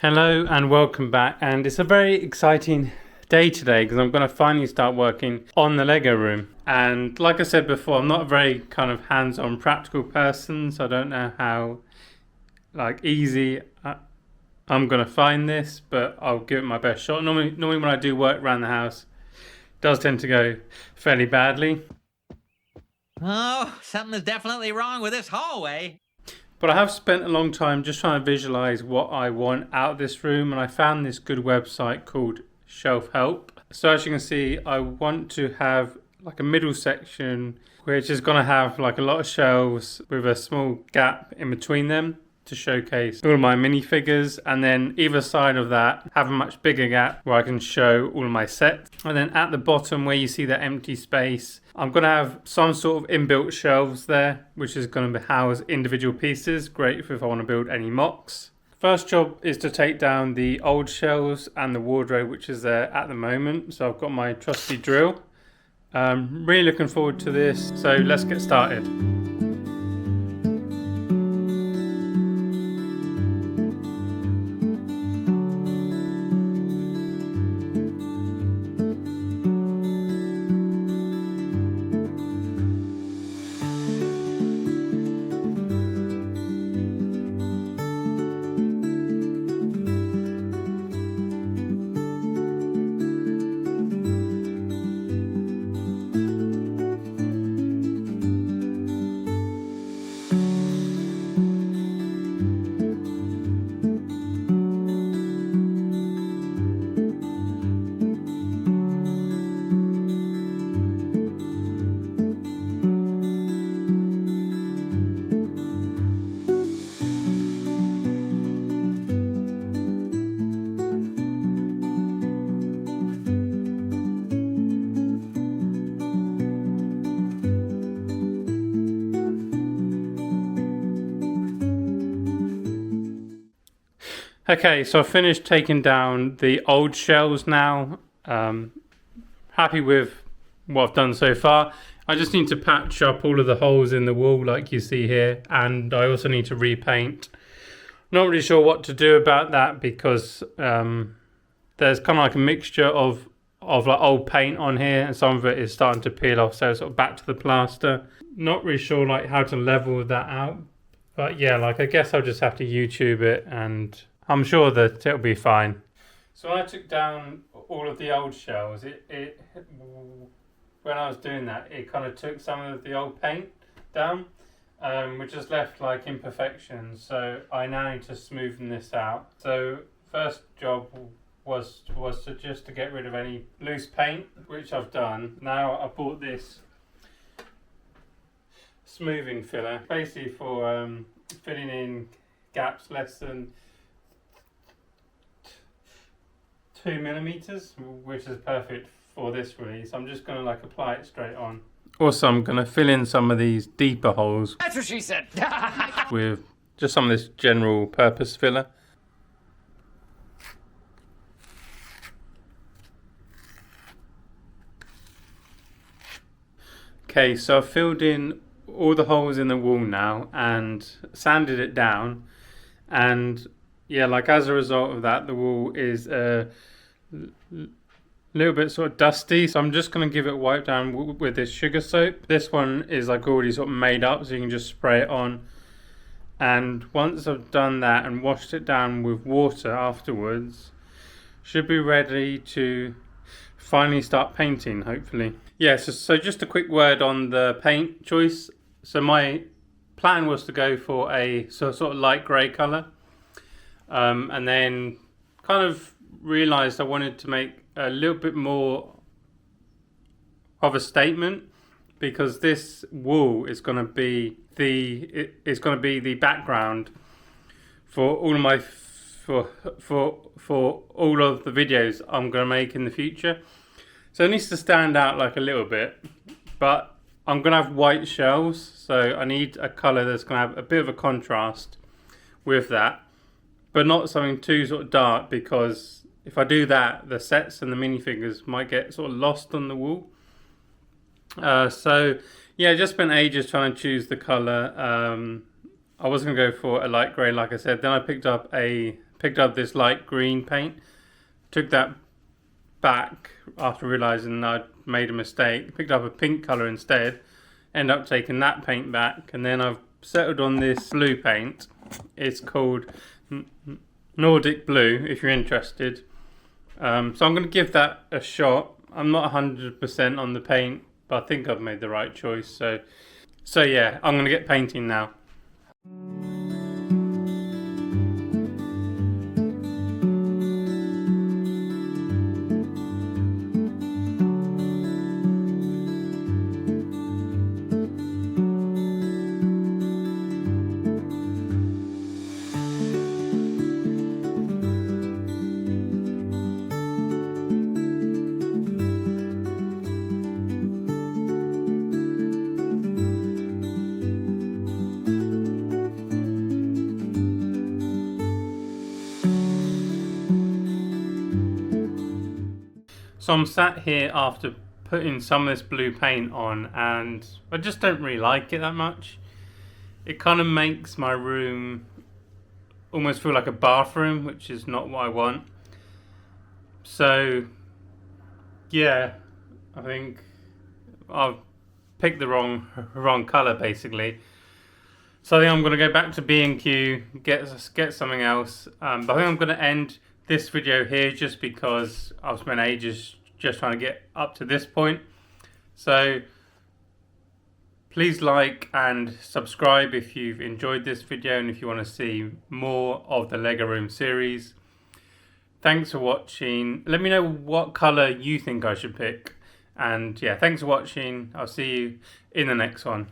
Hello and welcome back, and it's a very exciting day today because I'm going to finally start working on the Lego room. And like I said before, I'm not a very kind of hands-on practical person, so I don't know how easy I'm going to find this, but I'll give it my best shot. Normally when I do work around the house, it does tend to go fairly badly. Oh, something is definitely wrong with this hallway. But I have spent a long time just trying to visualize what I want out of this room, and I found this good website called Shelf Help. So as you can see, I want to have like a middle section which is going to have like a lot of shelves with a small gap in between them to showcase all of my minifigures, and then either side of that have a much bigger gap where I can show all of my sets. And then at the bottom where you see that empty space, I'm going to have some sort of inbuilt shelves there, which is going to house individual pieces, great if I want to build any mocks. First job is to take down the old shelves and the wardrobe which is there at the moment. So I've got my trusty drill. Really looking forward to this, so let's get started. Okay, so I've finished taking down the old shelves now. Happy with what I've done so far. I just need to patch up all of the holes in the wall like you see here, and I also need to repaint. Not really sure what to do about that because there's kind of like a mixture of like old paint on here, and some of it is starting to peel off, so sort of back to the plaster. Not really sure like how to level that out, but yeah, like I guess I'll just have to YouTube it, and I'm sure that it'll be fine. So when I took down all of the old shelves, when I was doing that, it kind of took some of the old paint down, which just left like imperfections. So I now need to smoothen this out. So first job was to just to get rid of any loose paint, which I've done. Now I bought this smoothing filler, basically for filling in gaps less than 2 millimeters, which is perfect for this release. I'm just going to like apply it straight on. Also, I'm going to fill in some of these deeper holes. That's what she said. With just some of this general purpose filler. Okay, so I've filled in all the holes in the wall now and sanded it down, and yeah, like as a result of that, the wall is a little bit sort of dusty, so I'm just going to give it a wipe down with this sugar soap. This one is like already sort of made up, so you can just spray it on. And once I've done that and washed it down with water afterwards, should be ready to finally start painting, hopefully. Yeah, so just a quick word on the paint choice. So my plan was to go for a sort of light grey colour, and then kind of realised I wanted to make a little bit more of a statement, because this wall is going to be the background for all of my for all of the videos I'm going to make in the future. So it needs to stand out like a little bit, but I'm going to have white shelves, so I need a colour that's going to have a bit of a contrast with that, but not something too sort of dark, because if I do that, the sets and the minifigures might get sort of lost on the wall. So yeah, just spent ages trying to choose the colour. I was going to go for a light grey, like I said. Then I picked up a picked up this light green paint, took that back after realising I'd made a mistake, picked up a pink colour instead, ended up taking that paint back, and then I've settled on this blue paint. It's called Nordic Blue, if you're interested. So I'm going to give that a shot. I'm not 100% on the paint, but I think I've made the right choice. So yeah, I'm going to get painting now. So I'm sat here after putting some of this blue paint on, and I just don't really like it that much. It kind of makes my room almost feel like a bathroom, which is not what I want. So yeah, I think I've picked the wrong colour basically. So I think I'm going to go back to B&Q, get something else. But I think I'm going to end this video here just because I've spent ages just trying to get up to this point. So please like and subscribe if you've enjoyed this video and if you want to see more of the Lego Room series. Thanks for watching. Let me know what colour you think I should pick. And yeah, thanks for watching. I'll see you in the next one.